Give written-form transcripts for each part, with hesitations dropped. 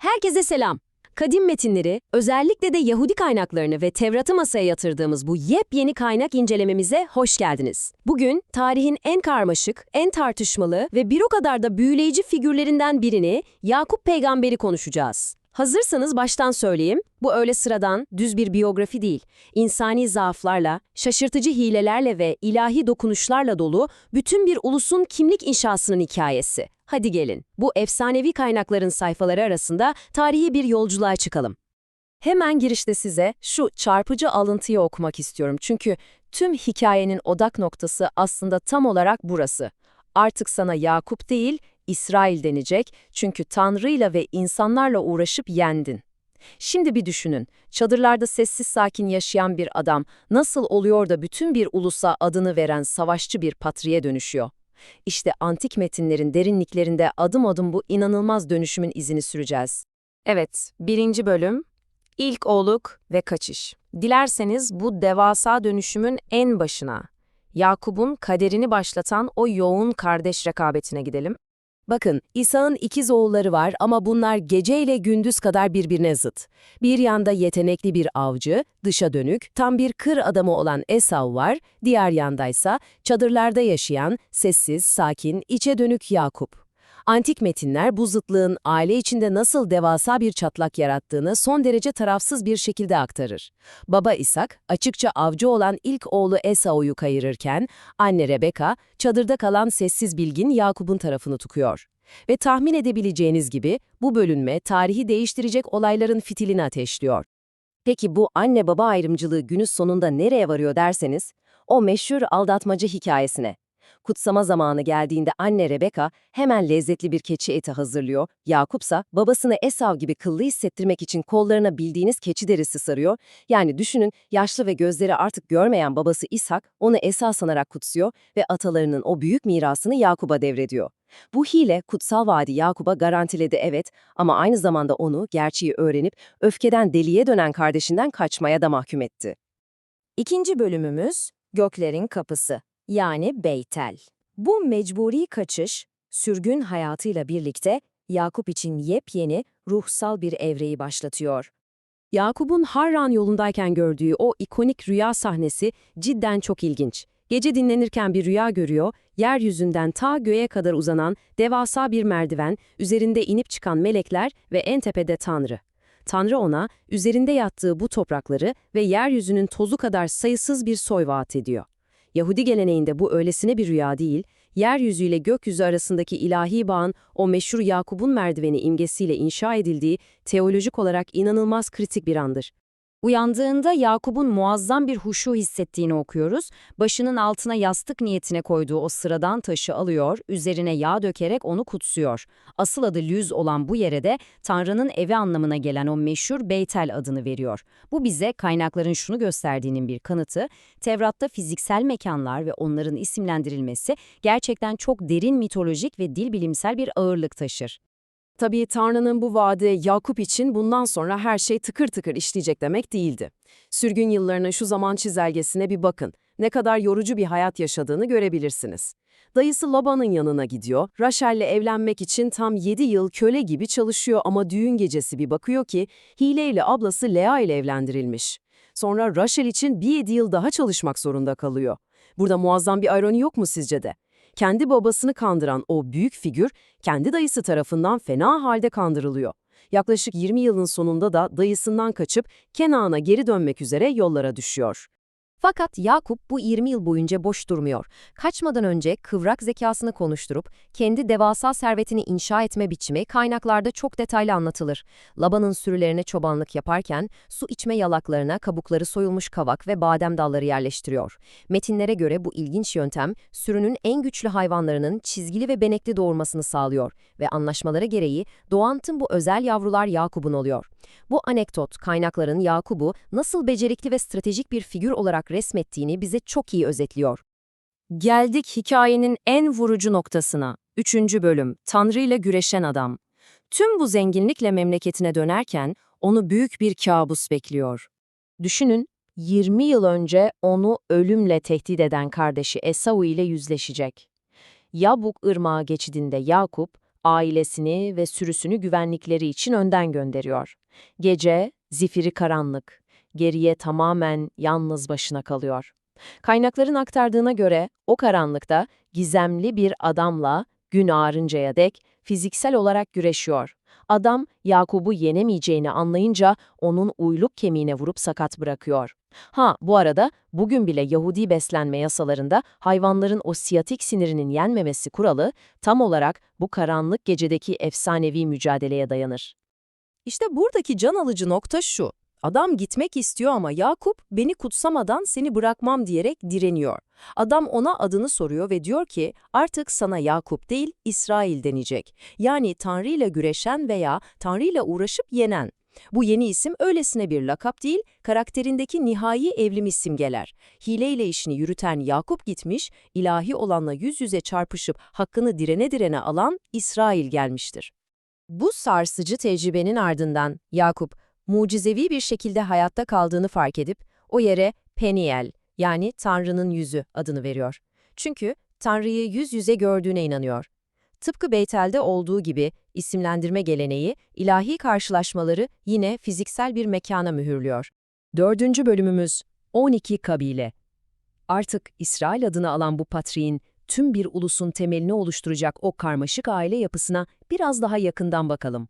Herkese selam. Kadim metinleri, özellikle de Yahudi kaynaklarını ve Tevrat'ı masaya yatırdığımız bu yepyeni kaynak incelememize hoş geldiniz. Bugün tarihin en karmaşık, en tartışmalı ve bir o kadar da büyüleyici figürlerinden birini, Yakup peygamberi konuşacağız. Hazırsanız baştan söyleyeyim, bu öyle sıradan, düz bir biyografi değil. İnsani zaaflarla, şaşırtıcı hilelerle ve ilahi dokunuşlarla dolu bütün bir ulusun kimlik inşasının hikayesi. Hadi gelin, bu efsanevi kaynakların sayfaları arasında tarihi bir yolculuğa çıkalım. Hemen girişte size şu çarpıcı alıntıyı okumak istiyorum. Çünkü tüm hikayenin odak noktası aslında tam olarak burası. Artık sana Yakup değil, İsrail denecek çünkü Tanrı'yla ve insanlarla uğraşıp yendin. Şimdi bir düşünün, çadırlarda sessiz sakin yaşayan bir adam nasıl oluyor da bütün bir ulusa adını veren savaşçı bir patriğe dönüşüyor? İşte antik metinlerin derinliklerinde adım adım bu inanılmaz dönüşümün izini süreceğiz. Evet, 1. bölüm, İlk oğluk ve kaçış. Dilerseniz bu devasa dönüşümün en başına, Yakup'un kaderini başlatan o yoğun kardeş rekabetine gidelim. Bakın, İsa'nın ikiz oğulları var ama bunlar gece ile gündüz kadar birbirine zıt. Bir yanda yetenekli bir avcı, dışa dönük, tam bir kır adamı olan Esau var, diğer yandaysa çadırlarda yaşayan, sessiz, sakin, içe dönük Yakup. Antik metinler bu zıtlığın aile içinde nasıl devasa bir çatlak yarattığını son derece tarafsız bir şekilde aktarır. Baba İshak, açıkça avcı olan ilk oğlu Esau'yu kayırırken, anne Rebeka, çadırda kalan sessiz bilgin Yakup'un tarafını tutuyor. Ve tahmin edebileceğiniz gibi bu bölünme tarihi değiştirecek olayların fitilini ateşliyor. Peki bu anne-baba ayrımcılığı günün sonunda nereye varıyor derseniz, o meşhur aldatmaca hikayesine. Kutsama zamanı geldiğinde anne Rebeka hemen lezzetli bir keçi eti hazırlıyor. Yakupsa babasını Esau gibi kıllı hissettirmek için kollarına bildiğiniz keçi derisi sarıyor. Yani düşünün, yaşlı ve gözleri artık görmeyen babası İshak onu Esau sanarak kutsuyor ve atalarının o büyük mirasını Yakup'a devrediyor. Bu hile kutsal vaadi Yakup'a garantiledi, evet, ama aynı zamanda onu gerçeği öğrenip öfkeden deliye dönen kardeşinden kaçmaya da mahkum etti. 2. bölümümüz Göklerin Kapısı, yani Beytel. Bu mecburi kaçış, sürgün hayatıyla birlikte Yakup için yepyeni, ruhsal bir evreyi başlatıyor. Yakup'un Harran yolundayken gördüğü o ikonik rüya sahnesi cidden çok ilginç. Gece dinlenirken bir rüya görüyor, yeryüzünden ta göğe kadar uzanan devasa bir merdiven, üzerinde inip çıkan melekler ve en tepede Tanrı. Tanrı ona, üzerinde yattığı bu toprakları ve yeryüzünün tozu kadar sayısız bir soy vaat ediyor. Yahudi geleneğinde bu öylesine bir rüya değil, yeryüzüyle gökyüzü arasındaki ilahi bağın o meşhur Yakup'un merdiveni imgesiyle inşa edildiği teolojik olarak inanılmaz kritik bir andır. Uyandığında Yakup'un muazzam bir huşu hissettiğini okuyoruz. Başının altına yastık niyetine koyduğu o sıradan taşı alıyor, üzerine yağ dökerek onu kutsuyor. Asıl adı Lüz olan bu yere de Tanrı'nın evi anlamına gelen o meşhur Beytel adını veriyor. Bu bize kaynakların şunu gösterdiğinin bir kanıtı, Tevrat'ta fiziksel mekanlar ve onların isimlendirilmesi gerçekten çok derin mitolojik ve dil bilimsel bir ağırlık taşır. Tabii Tanrı'nın bu vaadi Yakup için bundan sonra her şey tıkır tıkır işleyecek demek değildi. Sürgün yıllarının şu zaman çizelgesine bir bakın. Ne kadar yorucu bir hayat yaşadığını görebilirsiniz. Dayısı Laban'ın yanına gidiyor, Raşel'le evlenmek için tam 7 yıl köle gibi çalışıyor ama düğün gecesi bir bakıyor ki hileyle ablası Lea ile evlendirilmiş. Sonra Raşel için bir 7 yıl daha çalışmak zorunda kalıyor. Burada muazzam bir ironi yok mu sizce de? Kendi babasını kandıran o büyük figür, kendi dayısı tarafından fena halde kandırılıyor. Yaklaşık 20 yılın sonunda da dayısından kaçıp Kenaan'a geri dönmek üzere yollara düşüyor. Fakat Yakup bu 20 yıl boyunca boş durmuyor. Kaçmadan önce kıvrak zekasını konuşturup kendi devasa servetini inşa etme biçimi kaynaklarda çok detaylı anlatılır. Laban'ın sürülerine çobanlık yaparken su içme yalaklarına kabukları soyulmuş kavak ve badem dalları yerleştiriyor. Metinlere göre bu ilginç yöntem sürünün en güçlü hayvanlarının çizgili ve benekli doğurmasını sağlıyor ve anlaşmaları gereği doğan tüm bu özel yavrular Yakup'un oluyor. Bu anekdot kaynakların Yakup'u nasıl becerikli ve stratejik bir figür olarak resmettiğini bize çok iyi özetliyor. Geldik hikayenin en vurucu noktasına. 3. bölüm, Tanrı ile güreşen adam. Tüm bu zenginlikle memleketine dönerken onu büyük bir kabus bekliyor. Düşünün, 20 yıl önce onu ölümle tehdit eden kardeşi Esau ile yüzleşecek. Yabuk Irmağı geçidinde Yakup, ailesini ve sürüsünü güvenlikleri için önden gönderiyor. Gece, zifiri karanlık, geriye tamamen yalnız başına kalıyor. Kaynakların aktardığına göre o karanlıkta gizemli bir adamla gün ağarıncaya dek fiziksel olarak güreşiyor. Adam Yakup'u yenemeyeceğini anlayınca onun uyluk kemiğine vurup sakat bırakıyor. Bu arada bugün bile Yahudi beslenme yasalarında hayvanların o siyatik sinirinin yenmemesi kuralı tam olarak bu karanlık gecedeki efsanevi mücadeleye dayanır. İşte buradaki can alıcı nokta şu. Adam gitmek istiyor ama Yakup beni kutsamadan seni bırakmam diyerek direniyor. Adam ona adını soruyor ve diyor ki artık sana Yakup değil İsrail denecek. Yani Tanrı ile güreşen veya Tanrı ile uğraşıp yenen. Bu yeni isim öylesine bir lakap değil, karakterindeki nihai evlimi simgeler. Hileyle işini yürüten Yakup gitmiş, ilahi olanla yüz yüze çarpışıp hakkını direne direne alan İsrail gelmiştir. Bu sarsıcı tecrübenin ardından Yakup, mucizevi bir şekilde hayatta kaldığını fark edip o yere Peniel yani Tanrı'nın yüzü adını veriyor. Çünkü Tanrı'yı yüz yüze gördüğüne inanıyor. Tıpkı Beytel'de olduğu gibi isimlendirme geleneği ilahi karşılaşmaları yine fiziksel bir mekana mühürlüyor. 4. bölümümüz 12 kabile. Artık İsrail adını alan bu patriğin tüm bir ulusun temelini oluşturacak o karmaşık aile yapısına biraz daha yakından bakalım.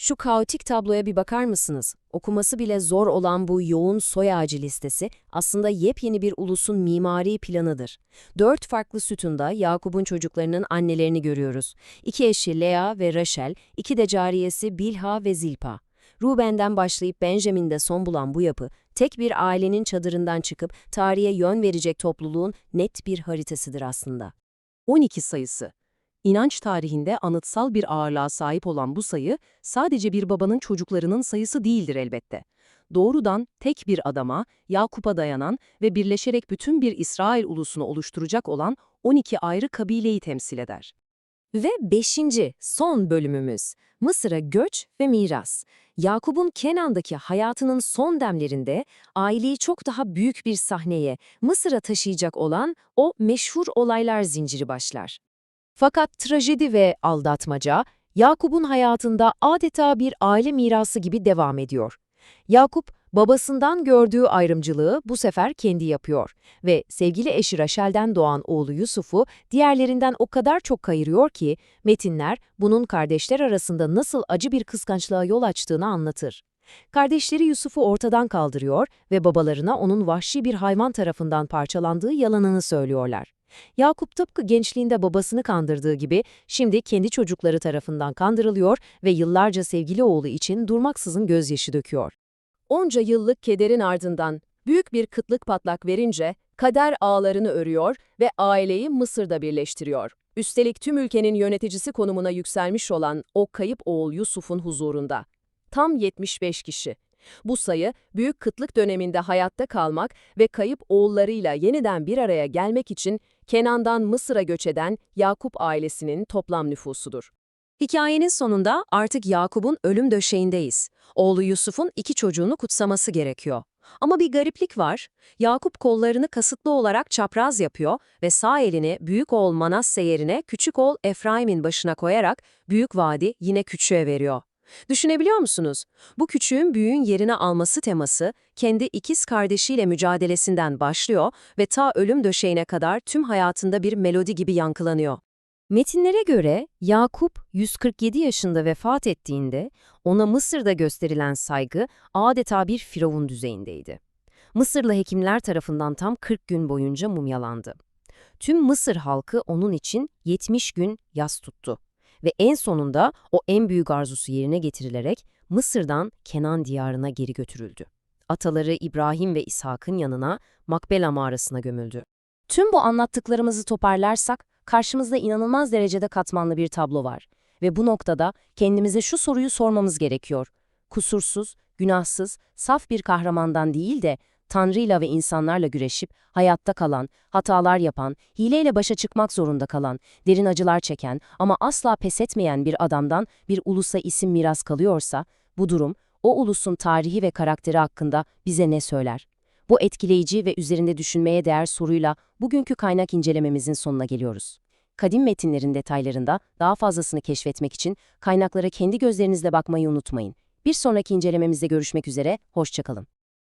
Şu kaotik tabloya bir bakar mısınız? Okuması bile zor olan bu yoğun soy ağacı listesi aslında yepyeni bir ulusun mimari planıdır. 4 farklı sütunda Yakup'un çocuklarının annelerini görüyoruz. 2 eşi Lea ve Raşel, 2 de cariyesi Bilha ve Zilpa. Ruben'den başlayıp Benjamin'de son bulan bu yapı, tek bir ailenin çadırından çıkıp tarihe yön verecek topluluğun net bir haritasıdır aslında. 12 sayısı. İnanç tarihinde anıtsal bir ağırlığa sahip olan bu sayı, sadece bir babanın çocuklarının sayısı değildir elbette. Doğrudan tek bir adama, Yakup'a dayanan ve birleşerek bütün bir İsrail ulusunu oluşturacak olan 12 ayrı kabileyi temsil eder. Ve 5. son bölümümüz, Mısır'a göç ve miras. Yakup'un Kenan'daki hayatının son demlerinde aileyi çok daha büyük bir sahneye, Mısır'a taşıyacak olan o meşhur olaylar zinciri başlar. Fakat trajedi ve aldatmaca, Yakup'un hayatında adeta bir aile mirası gibi devam ediyor. Yakup, babasından gördüğü ayrımcılığı bu sefer kendi yapıyor ve sevgili eşi Raşel'den doğan oğlu Yusuf'u diğerlerinden o kadar çok kayırıyor ki metinler bunun kardeşler arasında nasıl acı bir kıskançlığa yol açtığını anlatır. Kardeşleri Yusuf'u ortadan kaldırıyor ve babalarına onun vahşi bir hayvan tarafından parçalandığı yalanını söylüyorlar. Yakup tıpkı gençliğinde babasını kandırdığı gibi şimdi kendi çocukları tarafından kandırılıyor ve yıllarca sevgili oğlu için durmaksızın gözyaşı döküyor. Onca yıllık kederin ardından büyük bir kıtlık patlak verince kader ağlarını örüyor ve aileyi Mısır'da birleştiriyor. Üstelik tüm ülkenin yöneticisi konumuna yükselmiş olan o kayıp oğul Yusuf'un huzurunda. Tam 75 kişi. Bu sayı, büyük kıtlık döneminde hayatta kalmak ve kayıp oğullarıyla yeniden bir araya gelmek için Kenan'dan Mısır'a göç eden Yakup ailesinin toplam nüfusudur. Hikayenin sonunda artık Yakup'un ölüm döşeğindeyiz. Oğlu Yusuf'un 2 çocuğunu kutsaması gerekiyor. Ama bir gariplik var. Yakup kollarını kasıtlı olarak çapraz yapıyor ve sağ elini büyük oğul Manasse yerine küçük oğul Efraim'in başına koyarak büyük vaadi yine küçüğe veriyor. Düşünebiliyor musunuz? Bu küçüğün büyüğün yerini alması teması kendi ikiz kardeşiyle mücadelesinden başlıyor ve ta ölüm döşeğine kadar tüm hayatında bir melodi gibi yankılanıyor. Metinlere göre Yakup 147 yaşında vefat ettiğinde ona Mısır'da gösterilen saygı adeta bir firavun düzeyindeydi. Mısırlı hekimler tarafından tam 40 gün boyunca mumyalandı. Tüm Mısır halkı onun için 70 gün yas tuttu. Ve en sonunda o en büyük arzusu yerine getirilerek Mısır'dan Kenan diyarına geri götürüldü. Ataları İbrahim ve İshak'ın yanına Makbela mağarasına gömüldü. Tüm bu anlattıklarımızı toparlarsak karşımızda inanılmaz derecede katmanlı bir tablo var. Ve bu noktada kendimize şu soruyu sormamız gerekiyor. Kusursuz, günahsız, saf bir kahramandan değil de Tanrı'yla ve insanlarla güreşip hayatta kalan, hatalar yapan, hileyle başa çıkmak zorunda kalan, derin acılar çeken ama asla pes etmeyen bir adamdan bir ulusa isim miras kalıyorsa, bu durum o ulusun tarihi ve karakteri hakkında bize ne söyler? Bu etkileyici ve üzerinde düşünmeye değer soruyla bugünkü kaynak incelememizin sonuna geliyoruz. Kadim metinlerin detaylarında daha fazlasını keşfetmek için kaynaklara kendi gözlerinizle bakmayı unutmayın. Bir sonraki incelememizde görüşmek üzere, hoşça kalın.